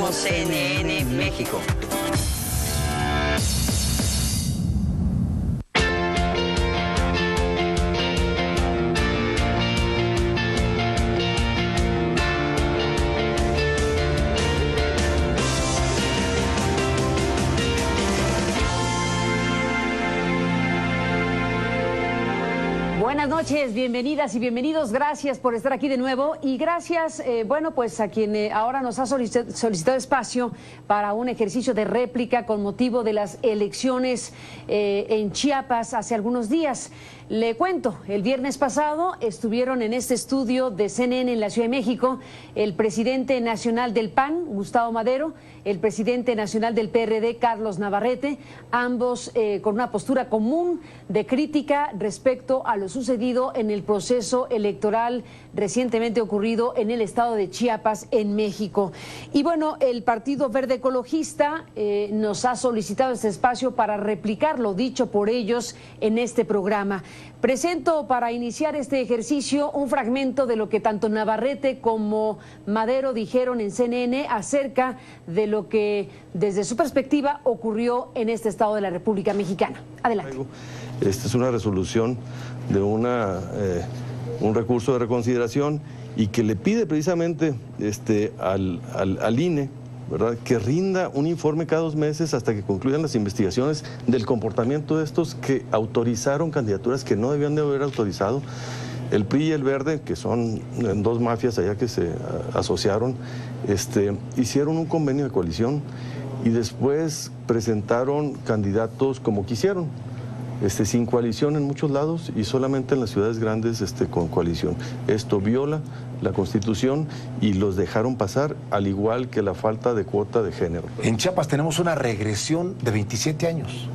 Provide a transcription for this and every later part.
Somos CNN México. Buenas noches, bienvenidas y bienvenidos, gracias por estar aquí de nuevo y gracias, bueno, pues a quien ahora nos ha solicitado espacio para un ejercicio de réplica con motivo de las elecciones en Chiapas hace algunos días. Le cuento, el viernes pasado estuvieron en este estudio de CNN en la Ciudad de México el presidente nacional del PAN, Gustavo Madero, el presidente nacional del PRD, Carlos Navarrete, ambos con una postura común de crítica respecto a lo sucedido en el proceso electoral recientemente ocurrido en el estado de Chiapas, en México. Y bueno, el Partido Verde Ecologista nos ha solicitado este espacio para replicar lo dicho por ellos en este programa. Presento para iniciar este ejercicio un fragmento de lo que tanto Navarrete como Madero dijeron en CNN acerca de lo que desde su perspectiva ocurrió en este estado de la República Mexicana. Adelante. Esta es una resolución de un recurso de reconsideración y que le pide precisamente al INE, ¿verdad?, que rinda un informe cada 2 meses hasta que concluyan las investigaciones del comportamiento de estos que autorizaron candidaturas que no debían de haber autorizado. El PRI y el Verde, que son 2 mafias allá que se asociaron, hicieron un convenio de coalición y después presentaron candidatos como quisieron. Sin coalición en muchos lados y solamente en las ciudades grandes con coalición. Esto viola la Constitución y los dejaron pasar, al igual que la falta de cuota de género. En Chiapas tenemos una regresión de 27 años.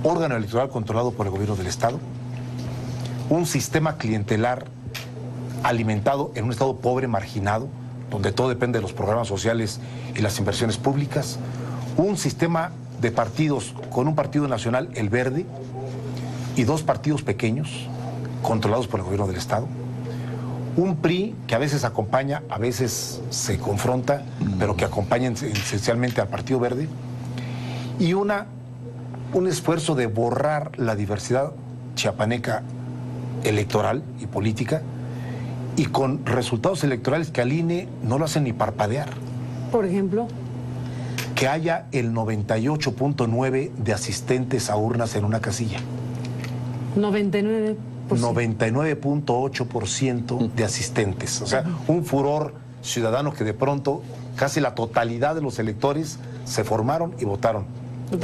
Órgano electoral controlado por el gobierno del Estado. Un sistema clientelar alimentado en un estado pobre, marginado, donde todo depende de los programas sociales y las inversiones públicas. Un sistema de partidos con un partido nacional, el Verde, y 2 partidos pequeños, controlados por el gobierno del Estado. Un PRI que a veces acompaña, a veces se confronta, pero que acompaña esencialmente al Partido Verde. Y un esfuerzo de borrar la diversidad chiapaneca electoral y política, y con resultados electorales que al INE no lo hacen ni parpadear. Por ejemplo, que haya el 98.9% de asistentes a urnas en una casilla. 99.8% de asistentes. O sea, un furor ciudadano que de pronto casi la totalidad de los electores se formaron y votaron.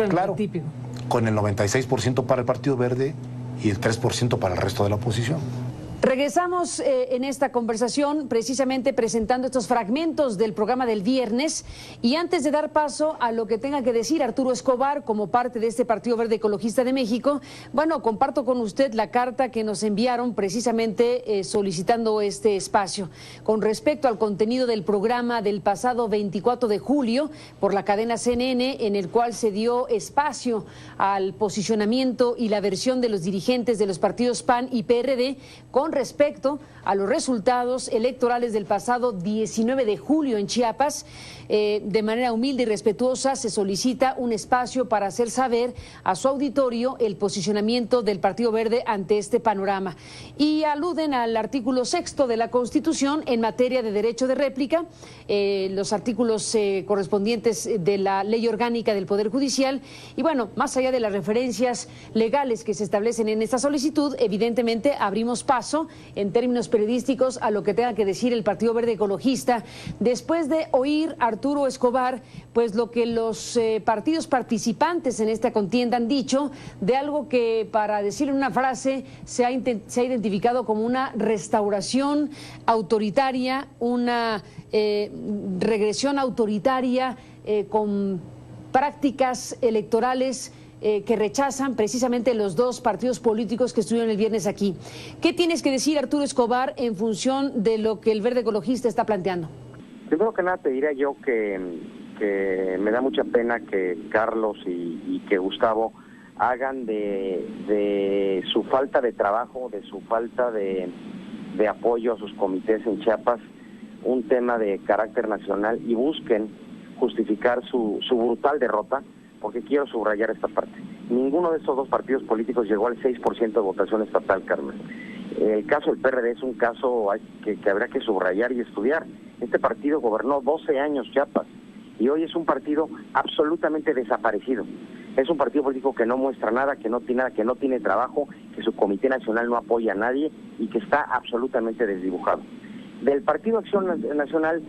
Claro, típico. Con el 96% para el Partido Verde y el 3% para el resto de la oposición. Regresamos en esta conversación precisamente presentando estos fragmentos del programa del viernes y antes de dar paso a lo que tenga que decir Arturo Escobar como parte de este Partido Verde Ecologista de México, bueno, comparto con usted la carta que nos enviaron precisamente solicitando este espacio. Con respecto al contenido del programa del pasado 24 de julio por la cadena CNN, en el cual se dio espacio al posicionamiento y la versión de los dirigentes de los partidos PAN y PRD con respecto a los resultados electorales del pasado 19 de julio en Chiapas. De manera humilde y respetuosa se solicita un espacio para hacer saber a su auditorio el posicionamiento del Partido Verde ante este panorama. Y aluden al artículo 6º de la Constitución en materia de derecho de réplica, los artículos correspondientes de la Ley Orgánica del Poder Judicial. Y bueno, más allá de las referencias legales que se establecen en esta solicitud, evidentemente abrimos paso en términos periodísticos a lo que tenga que decir el Partido Verde Ecologista después de oír a Arturo Escobar pues lo que los partidos participantes en esta contienda han dicho de algo que, para decirlo en una frase, se ha identificado como una restauración autoritaria, una regresión autoritaria con prácticas electorales que rechazan precisamente los 2 partidos políticos que estuvieron el viernes aquí. ¿Qué tienes que decir, Arturo Escobar, en función de lo que el Verde Ecologista está planteando? Primero que nada te diría yo que me da mucha pena que Carlos y que Gustavo hagan de su falta de trabajo, de su falta de apoyo a sus comités en Chiapas, un tema de carácter nacional y busquen justificar su brutal derrota, porque quiero subrayar esta parte. Ninguno de estos dos partidos políticos llegó al 6% de votación estatal, Carmen. El caso del PRD es un caso que habrá que subrayar y estudiar. Este partido gobernó 12 años Chiapas y hoy es un partido absolutamente desaparecido. Es un partido político que no muestra nada, que no tiene trabajo, que su Comité Nacional no apoya a nadie y que está absolutamente desdibujado. Del Partido Acción Nacional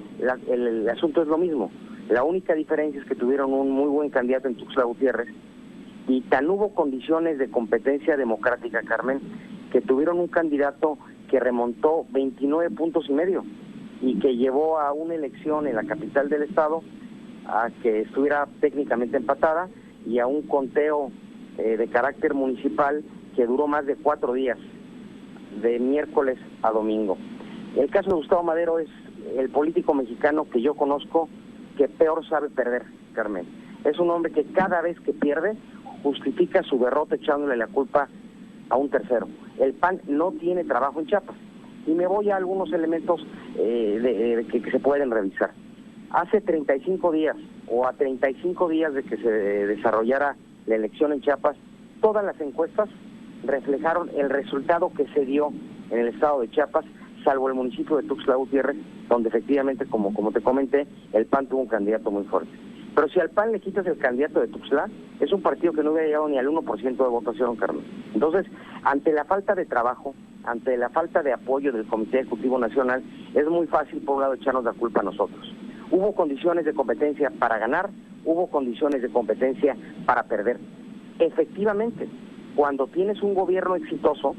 el asunto es lo mismo. La única diferencia es que tuvieron un muy buen candidato en Tuxtla Gutiérrez y tan hubo condiciones de competencia democrática, Carmen, que tuvieron un candidato que remontó 29.5 puntos y que llevó a una elección en la capital del estado a que estuviera técnicamente empatada y a un conteo de carácter municipal que duró más de 4 días, de miércoles a domingo. El caso de Gustavo Madero es el político mexicano que yo conozco que peor sabe perder, Carmen. Es un hombre que cada vez que pierde justifica su derrota echándole la culpa a un tercero. El PAN no tiene trabajo en Chiapas. Y me voy a algunos elementos que se pueden revisar. Hace 35 días o a 35 días de que se desarrollara la elección en Chiapas, todas las encuestas reflejaron el resultado que se dio en el estado de Chiapas, salvo el municipio de Tuxtla Gutiérrez, donde efectivamente, como te comenté, el PAN tuvo un candidato muy fuerte. Pero si al PAN le quitas el candidato de Tuxtla, es un partido que no hubiera llegado ni al 1% de votación, Carmen. Entonces, ante la falta de trabajo, ante la falta de apoyo del Comité Ejecutivo Nacional, es muy fácil, por un lado, echarnos la culpa a nosotros. Hubo condiciones de competencia para ganar, hubo condiciones de competencia para perder. Efectivamente, cuando tienes un gobierno exitoso,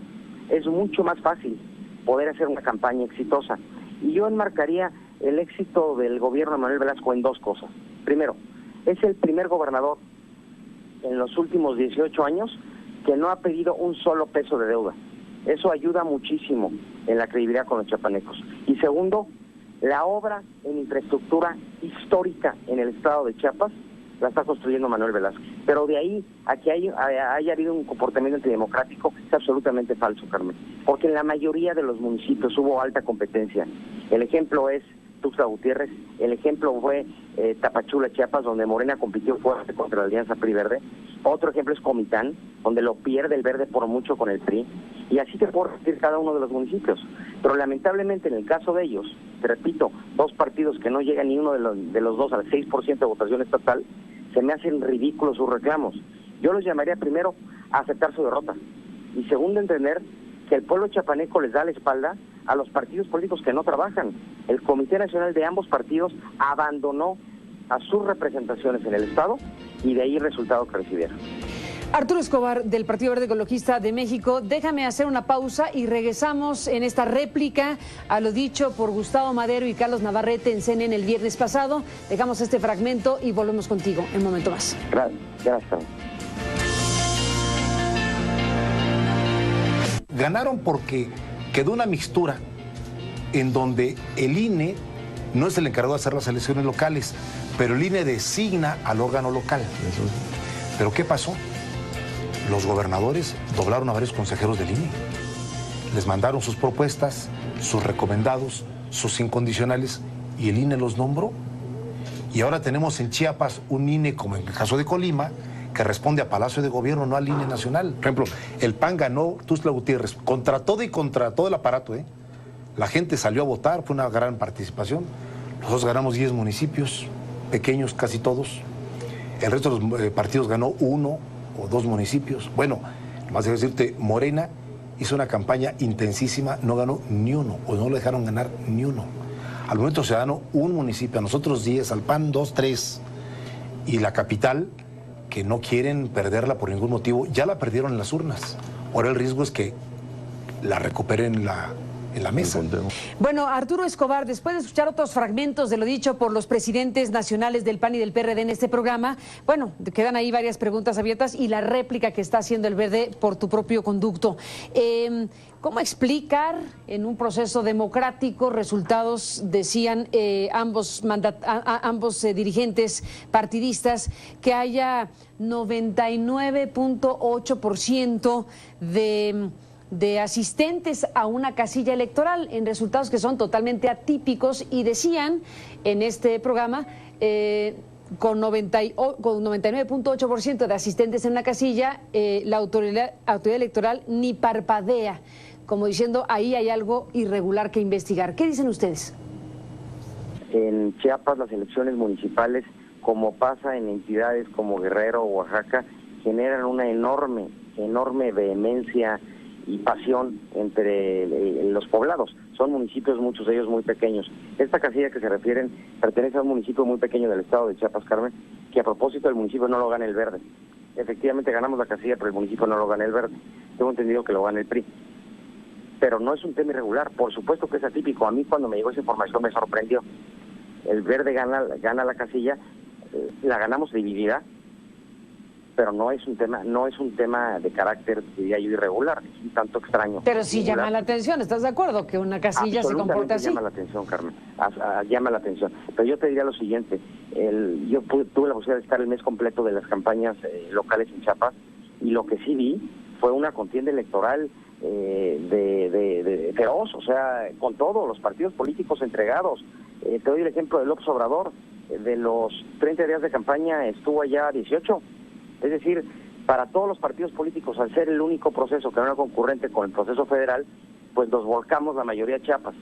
es mucho más fácil poder hacer una campaña exitosa. Y yo enmarcaría el éxito del gobierno de Manuel Velasco en 2 cosas. Primero, es el primer gobernador en los últimos 18 años que no ha pedido un solo peso de deuda. Eso ayuda muchísimo en la credibilidad con los chiapanecos. Y segundo, la obra en infraestructura histórica en el estado de Chiapas la está construyendo Manuel Velasco. Pero de ahí a que haya habido un comportamiento antidemocrático es absolutamente falso, Carmen. Porque en la mayoría de los municipios hubo alta competencia. El ejemplo es Tuxtla Gutiérrez, el ejemplo fue Tapachula, Chiapas, donde Morena compitió fuerte contra la Alianza PRI-Verde. Otro ejemplo es Comitán, donde lo pierde el Verde por mucho con el PRI. Y así te puedo repetir cada uno de los municipios. Pero lamentablemente en el caso de ellos, te repito, 2 partidos que no llegan ni uno de los dos al 6% de votación estatal, se me hacen ridículos sus reclamos. Yo los llamaría primero a aceptar su derrota. Y segundo, entender que el pueblo chiapaneco les da la espalda a los partidos políticos que no trabajan. El Comité Nacional de ambos partidos abandonó a sus representaciones en el Estado y de ahí el resultado que recibieron. Arturo Escobar, del Partido Verde Ecologista de México, déjame hacer una pausa y regresamos en esta réplica a lo dicho por Gustavo Madero y Carlos Navarrete en CNN el viernes pasado. Dejamos este fragmento y volvemos contigo en un momento más. Gracias. Ganaron porque quedó una mixtura en donde el INE no es el encargado de hacer las elecciones locales, pero el INE designa al órgano local. ¿Pero qué pasó? Los gobernadores doblaron a varios consejeros del INE. Les mandaron sus propuestas, sus recomendados, sus incondicionales, y el INE los nombró. Y ahora tenemos en Chiapas un INE, como en el caso de Colima, que responde a Palacio de Gobierno, no al INE nacional. Por ejemplo, el PAN ganó Tuxtla Gutiérrez contra todo y contra todo el aparato. La gente salió a votar, fue una gran participación. Nosotros ganamos 10 municipios, pequeños casi todos. El resto de los partidos ganó 1 o 2 municipios. Bueno, más de decirte, Morena hizo una campaña intensísima, no ganó ni uno, o no le dejaron ganar ni uno. Al Movimiento Ciudadano, 1 municipio, a nosotros 10, al PAN 2, 3. Y la capital, que no quieren perderla por ningún motivo, ya la perdieron en las urnas. Ahora el riesgo es que la recuperen en la mesa. Bueno, Arturo Escobar, después de escuchar otros fragmentos de lo dicho por los presidentes nacionales del PAN y del PRD en este programa, bueno, quedan ahí varias preguntas abiertas y la réplica que está haciendo el Verde por tu propio conducto. ¿Cómo explicar en un proceso democrático resultados, decían ambos dirigentes partidistas, que haya 99.8% de de asistentes a una casilla electoral en resultados que son totalmente atípicos, y decían en este programa con 99.8% de asistentes en la casilla, la autoridad electoral ni parpadea, como diciendo ahí hay algo irregular que investigar. ¿Qué dicen ustedes? En Chiapas las elecciones municipales, como pasa en entidades como Guerrero o Oaxaca, generan una enorme vehemencia y pasión entre los poblados. Son municipios, muchos de ellos muy pequeños. Esta casilla que se refieren pertenece a un municipio muy pequeño del estado de Chiapas, Carmen, que a propósito el municipio no lo gana el Verde. Efectivamente ganamos la casilla, pero el municipio no lo gana el Verde. Tengo entendido que lo gana el PRI. Pero no es un tema irregular, por supuesto que es atípico. A mí cuando me llegó esa información me sorprendió. El Verde gana la casilla, la ganamos dividida, pero no es un tema de carácter, diría yo, irregular, es un tanto extraño. Pero sí llama la atención, ¿estás de acuerdo? Que una casilla se comporta así. Llama la atención, Carmen, llama la atención. Pero yo te diría lo siguiente, yo tuve la posibilidad de estar el mes completo de las campañas locales en Chiapas, y lo que sí vi fue una contienda electoral de feroz, o sea, con todos los partidos políticos entregados. Te doy el ejemplo de López Obrador, de los 30 días de campaña estuvo allá 18. Es decir, para todos los partidos políticos, al ser el único proceso que no era concurrente con el proceso federal, pues nos volcamos la mayoría a Chiapas.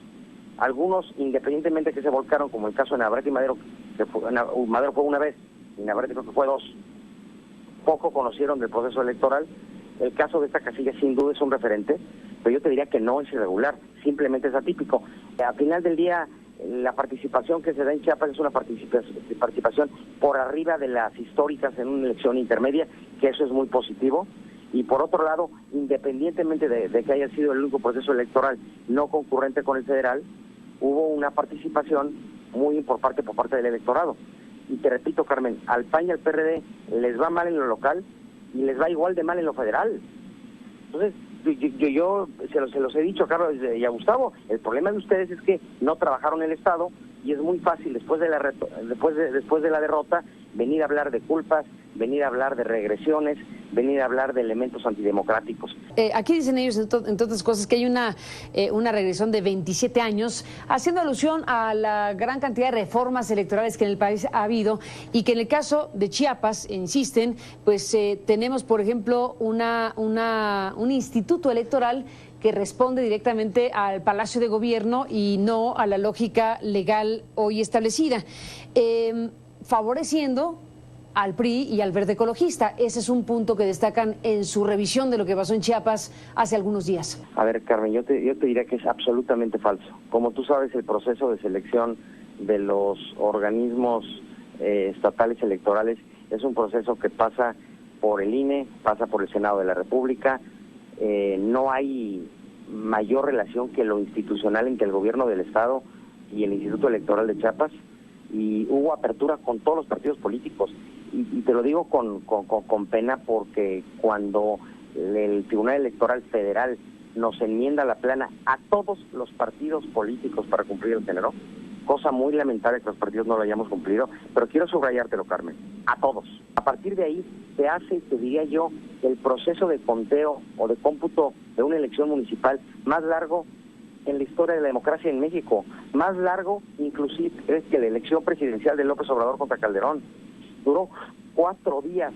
Algunos, independientemente que se volcaron, como el caso de Navarrete y Madero, Madero fue una vez y Navarrete creo que fue dos, poco conocieron del proceso electoral. El caso de esta casilla sin duda es un referente, pero yo te diría que no es irregular, simplemente es atípico. Al final del día, la participación que se da en Chiapas es una participación por arriba de las históricas en una elección intermedia, que eso es muy positivo. Y por otro lado, independientemente de que haya sido el único proceso electoral no concurrente con el federal, hubo una participación muy importante por parte del electorado. Y te repito, Carmen, al PAN y al PRD les va mal en lo local y les va igual de mal en lo federal. Entonces, yo se los he dicho a Carlos y a Gustavo, el problema de ustedes es que no trabajaron el Estado, y es muy fácil después de la derrota venir a hablar de culpas, venir a hablar de regresiones, venir a hablar de elementos antidemocráticos. Aquí dicen ellos, entre otras cosas, que hay una regresión de 27 años, haciendo alusión a la gran cantidad de reformas electorales que en el país ha habido, y que en el caso de Chiapas, insisten, pues tenemos, por ejemplo, un instituto electoral que responde directamente al Palacio de Gobierno y no a la lógica legal hoy establecida, favoreciendo al PRI y al Verde Ecologista. Ese es un punto que destacan en su revisión de lo que pasó en Chiapas hace algunos días. A ver, Carmen, yo te diría que es absolutamente falso. Como tú sabes, el proceso de selección de los organismos estatales electorales es un proceso que pasa por el INE, pasa por el Senado de la República. No hay mayor relación que lo institucional entre el gobierno del Estado y el Instituto Electoral de Chiapas, y hubo apertura con todos los partidos políticos, y te lo digo con pena, porque cuando el Tribunal Electoral Federal nos enmienda la plana a todos los partidos políticos para cumplir el género, cosa muy lamentable que los partidos no lo hayamos cumplido, pero quiero subrayártelo, Carmen, a todos. A partir de ahí se hace, te diría yo, el proceso de conteo o de cómputo de una elección municipal más largo en la historia de la democracia en México, más largo inclusive es que la elección presidencial de López Obrador contra Calderón. Duró 4 días,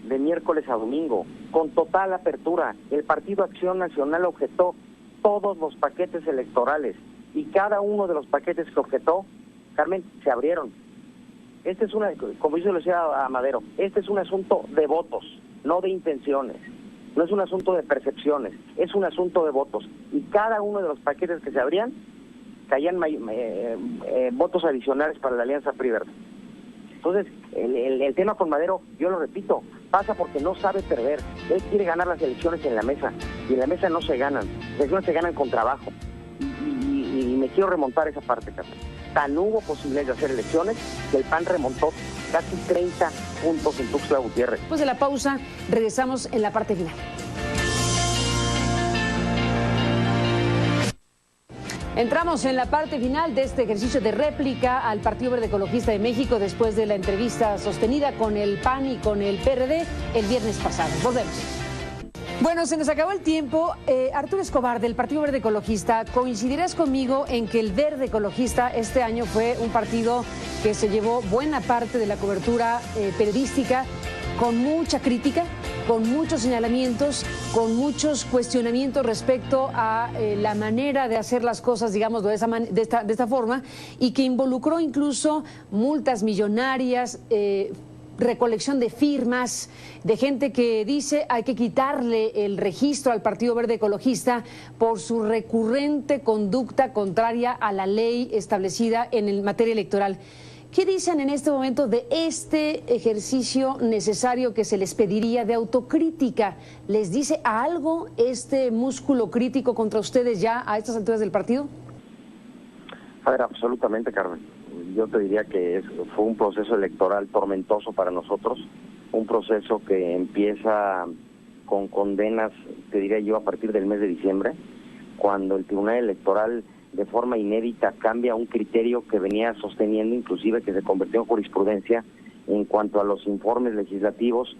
de miércoles a domingo, con total apertura. El Partido Acción Nacional objetó todos los paquetes electorales, y cada uno de los paquetes que objetó, Carmen, se abrieron. Como yo le decía a Madero, este es un asunto de votos, no de intenciones. No es un asunto de percepciones, es un asunto de votos. Y cada uno de los paquetes que se abrían, caían votos adicionales para la Alianza PRI-Verde. Entonces, el tema con Madero, yo lo repito, pasa porque no sabe perder. Él quiere ganar las elecciones en la mesa, y en la mesa no se ganan. Las elecciones se ganan con trabajo. Y me quiero remontar esa parte, Carmen. Tan hubo posibilidades de hacer elecciones que el PAN remontó casi 30 puntos en Tuxtla Gutiérrez. Después de la pausa, regresamos en la parte final. Entramos en la parte final de este ejercicio de réplica al Partido Verde Ecologista de México después de la entrevista sostenida con el PAN y con el PRD el viernes pasado. Volvemos. Bueno, se nos acabó el tiempo. Arturo Escobar, del Partido Verde Ecologista, ¿coincidirás conmigo en que el Verde Ecologista este año fue un partido que se llevó buena parte de la cobertura periodística, con mucha crítica, con muchos señalamientos, con muchos cuestionamientos respecto a la manera de hacer las cosas, digamos, de esta forma, y que involucró incluso multas millonarias, recolección de firmas, de gente que dice hay que quitarle el registro al Partido Verde Ecologista por su recurrente conducta contraria a la ley establecida en materia electoral. ¿Qué dicen en este momento de este ejercicio necesario que se les pediría de autocrítica? ¿Les dice algo este músculo crítico contra ustedes ya a estas alturas del partido? A ver, absolutamente, Carmen. Yo te diría que fue un proceso electoral tormentoso para nosotros, un proceso que empieza con condenas, te diría yo, a partir del mes de diciembre, cuando el Tribunal Electoral de forma inédita cambia un criterio que venía sosteniendo, inclusive que se convirtió en jurisprudencia en cuanto a los informes legislativos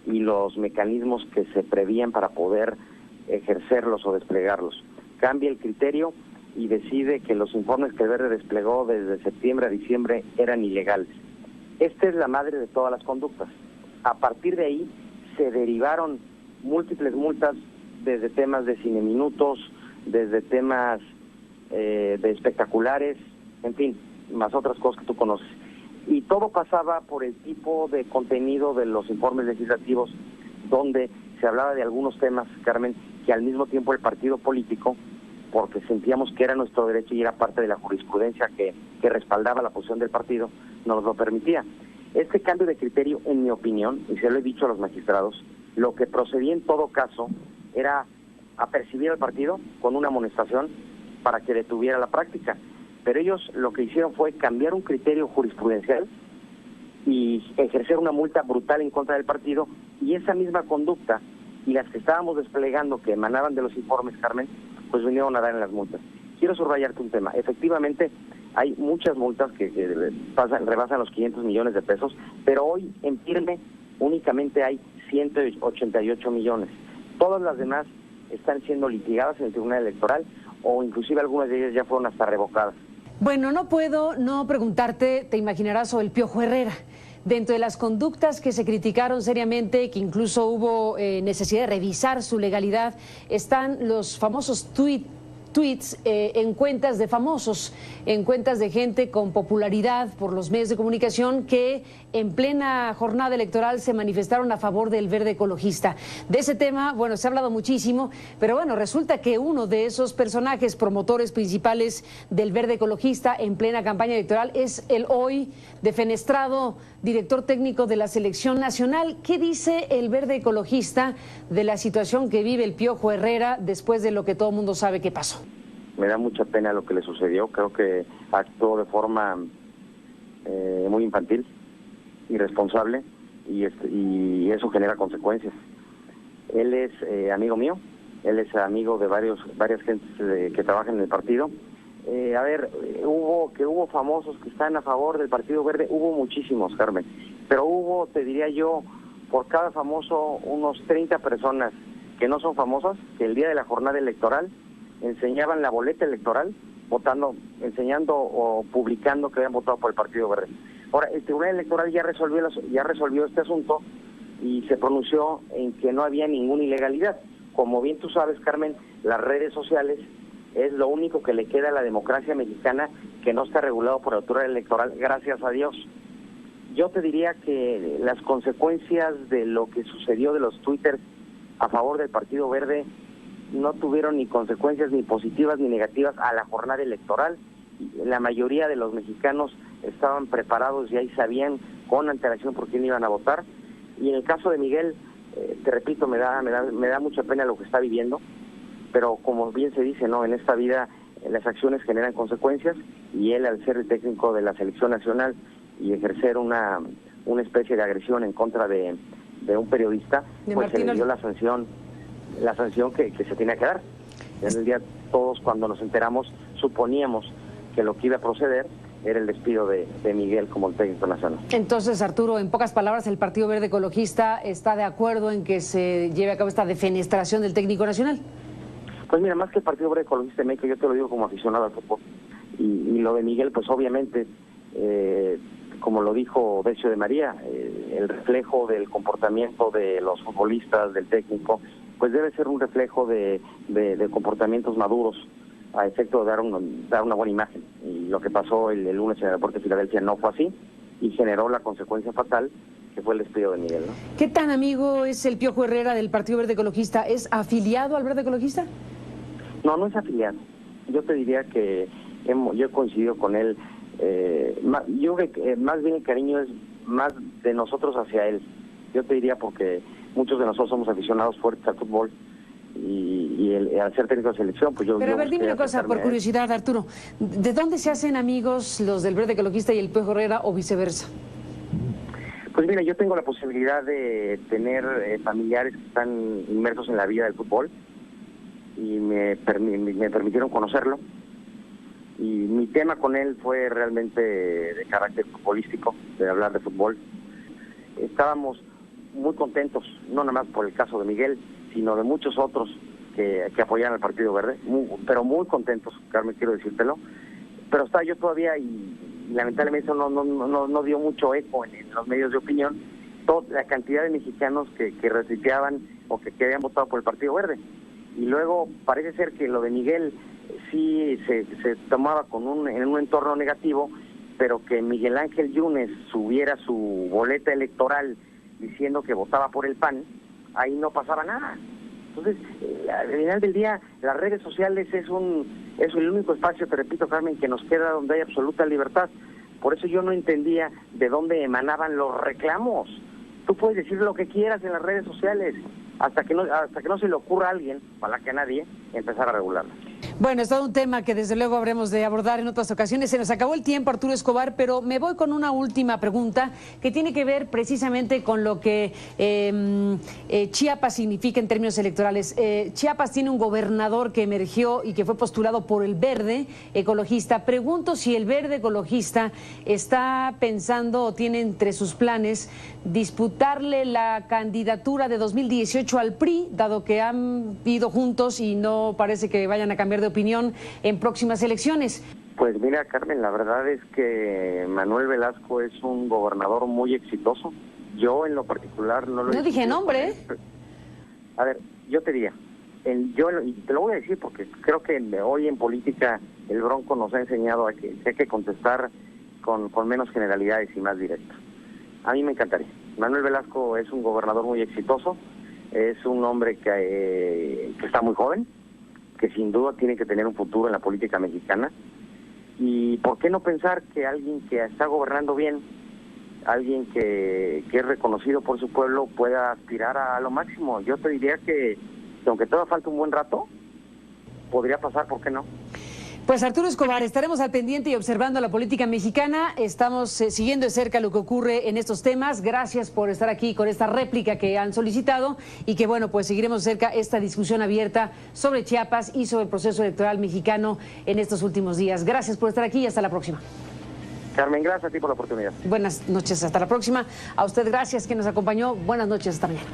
y los mecanismos que se prevían para poder ejercerlos o desplegarlos. Cambia el criterio y decide que los informes que el Verde desplegó desde septiembre a diciembre eran ilegales. Esta es la madre de todas las conductas. A partir de ahí se derivaron múltiples multas, desde temas de cineminutos, desde temas de espectaculares, en fin, más otras cosas que tú conoces. Y todo pasaba por el tipo de contenido de los informes legislativos, donde se hablaba de algunos temas, Carmen, que al mismo tiempo el partido político, porque sentíamos que era nuestro derecho y era parte de la jurisprudencia que respaldaba la posición del partido, nos lo permitía. Este cambio de criterio, en mi opinión, y se lo he dicho a los magistrados, lo que procedía en todo caso era apercibir al partido con una amonestación para que detuviera la práctica. Pero ellos lo que hicieron fue cambiar un criterio jurisprudencial y ejercer una multa brutal en contra del partido, y esa misma conducta y las que estábamos desplegando que emanaban de los informes, Carmen, pues vinieron a dar en las multas. Quiero subrayarte un tema. Efectivamente, hay muchas multas que rebasan los 500 millones de pesos, pero hoy en firme únicamente hay 188 millones. Todas las demás están siendo litigadas en el Tribunal Electoral, o inclusive algunas de ellas ya fueron hasta revocadas. Bueno, no puedo no preguntarte, te imaginarás, sobre el Piojo Herrera. Dentro de las conductas que se criticaron seriamente, que incluso hubo necesidad de revisar su legalidad, están los famosos tweets en cuentas de famosos, en cuentas de gente con popularidad por los medios de comunicación que en plena jornada electoral se manifestaron a favor del Verde Ecologista. De ese tema, bueno, se ha hablado muchísimo, pero bueno, resulta que uno de esos personajes promotores principales del Verde Ecologista en plena campaña electoral es el hoy defenestrado director técnico de la Selección Nacional. ¿Qué dice el Verde Ecologista de la situación que vive el Piojo Herrera después de lo que todo el mundo sabe que pasó? Me da mucha pena lo que le sucedió. Creo que actuó de forma muy infantil, irresponsable, y eso genera consecuencias. Él es amigo mío, él es amigo de varias gentes que trabajan en el partido. Hubo famosos que están a favor del Partido Verde, hubo muchísimos, Carmen, pero hubo, te diría yo, por cada famoso unos 30 personas que no son famosas, que el día de la jornada electoral enseñaban la boleta electoral, enseñando o publicando que habían votado por el Partido Verde. Ahora, el Tribunal Electoral ya resolvió este asunto y se pronunció en que no había ninguna ilegalidad. Como bien tú sabes, Carmen, las redes sociales es lo único que le queda a la democracia mexicana que no está regulado por la autoridad electoral, gracias a Dios. Yo te diría que las consecuencias de lo que sucedió de los twitters a favor del Partido Verde no tuvieron ni consecuencias ni positivas ni negativas a la jornada electoral. La mayoría de los mexicanos estaban preparados y ahí sabían con antelación por quién iban a votar. Y en el caso de Miguel, te repito, me da mucha pena lo que está viviendo, pero como bien se dice, ¿no? En esta vida las acciones generan consecuencias, y él, al ser el técnico de la Selección Nacional y ejercer una especie de agresión en contra de un periodista, pues se le dio la sanción que se tenía que dar. En el día todos, cuando nos enteramos, suponíamos que lo que iba a proceder era el despido de Miguel como el técnico nacional. Entonces, Arturo, en pocas palabras, el Partido Verde Ecologista está de acuerdo en que se lleve a cabo esta defenestración del técnico nacional. Pues mira, más que el Partido Verde Ecologista de México, yo te lo digo como aficionado al fútbol. Y lo de Miguel, pues obviamente, como lo dijo Decio de María, el reflejo del comportamiento de los futbolistas, del técnico, pues debe ser un reflejo de comportamientos maduros a efecto de dar una buena imagen. Y lo que pasó el lunes en el aeropuerto de Filadelfia no fue así y generó la consecuencia fatal que fue el despido de Miguel, ¿no? ¿Qué tan amigo es el Piojo Herrera del Partido Verde Ecologista? ¿Es afiliado al Verde Ecologista? No, no es afiliado. Yo te diría que yo he coincidido con él. Yo creo que más bien el cariño es más de nosotros hacia él. Yo te diría porque muchos de nosotros somos aficionados fuertes al fútbol y al ser técnico de selección, pues yo... Pero a ver, dime una cosa, por curiosidad, Arturo. ¿De dónde se hacen amigos los del Verde Ecologista y el Piojo Herrera o viceversa? Pues mira, yo tengo la posibilidad de tener familiares que están inmersos en la vida del fútbol y me permitieron conocerlo. Y mi tema con él fue realmente de carácter futbolístico, de hablar de fútbol. Estábamos muy contentos, no nada más por el caso de Miguel, sino de muchos otros que apoyaban al Partido Verde, pero muy contentos, Carmen, quiero decírtelo. Pero estaba yo todavía y lamentablemente eso no dio mucho eco en los medios de opinión, toda la cantidad de mexicanos que retuiteaban o que habían votado por el Partido Verde. Y luego parece ser que lo de Miguel sí se tomaba en un entorno negativo, pero que Miguel Ángel Yunes subiera su boleta electoral diciendo que votaba por el PAN, ahí no pasaba nada. Entonces, al final del día, las redes sociales es el único espacio, te repito, Carmen, que nos queda donde hay absoluta libertad. Por eso yo no entendía de dónde emanaban los reclamos. Tú puedes decir lo que quieras en las redes sociales, hasta que no se le ocurra a alguien, ojalá que a nadie, empezar a regularlo. Bueno, es todo un tema que desde luego habremos de abordar en otras ocasiones. Se nos acabó el tiempo, Arturo Escobar, pero me voy con una última pregunta que tiene que ver precisamente con lo que Chiapas significa en términos electorales. Chiapas tiene un gobernador que emergió y que fue postulado por el Verde Ecologista. Pregunto si el Verde Ecologista está pensando o tiene entre sus planes disputarle la candidatura de 2018 al PRI, dado que han ido juntos y no parece que vayan a cambiar de opinión en próximas elecciones. Pues mira, Carmen, la verdad es que Manuel Velasco es un gobernador muy exitoso. Yo en lo particular no lo... No dije nombre, ¿eh? A ver, yo te diría, y te lo voy a decir porque creo que hoy en política el Bronco nos ha enseñado a que hay que contestar con menos generalidades y más directo. A mí me encantaría. Manuel Velasco es un gobernador muy exitoso, es un hombre que está muy joven, que sin duda tiene que tener un futuro en la política mexicana. Y ¿por qué no pensar que alguien que está gobernando bien, alguien que es reconocido por su pueblo, pueda aspirar a lo máximo? Yo te diría que aunque todavía falta un buen rato, podría pasar, ¿por qué no? Pues Arturo Escobar, estaremos al pendiente y observando la política mexicana. Estamos siguiendo de cerca lo que ocurre en estos temas. Gracias por estar aquí con esta réplica que han solicitado y que, bueno, pues seguiremos de cerca esta discusión abierta sobre Chiapas y sobre el proceso electoral mexicano en estos últimos días. Gracias por estar aquí y hasta la próxima. Carmen, gracias a ti por la oportunidad. Buenas noches, hasta la próxima. A usted, gracias que nos acompañó. Buenas noches, hasta mañana.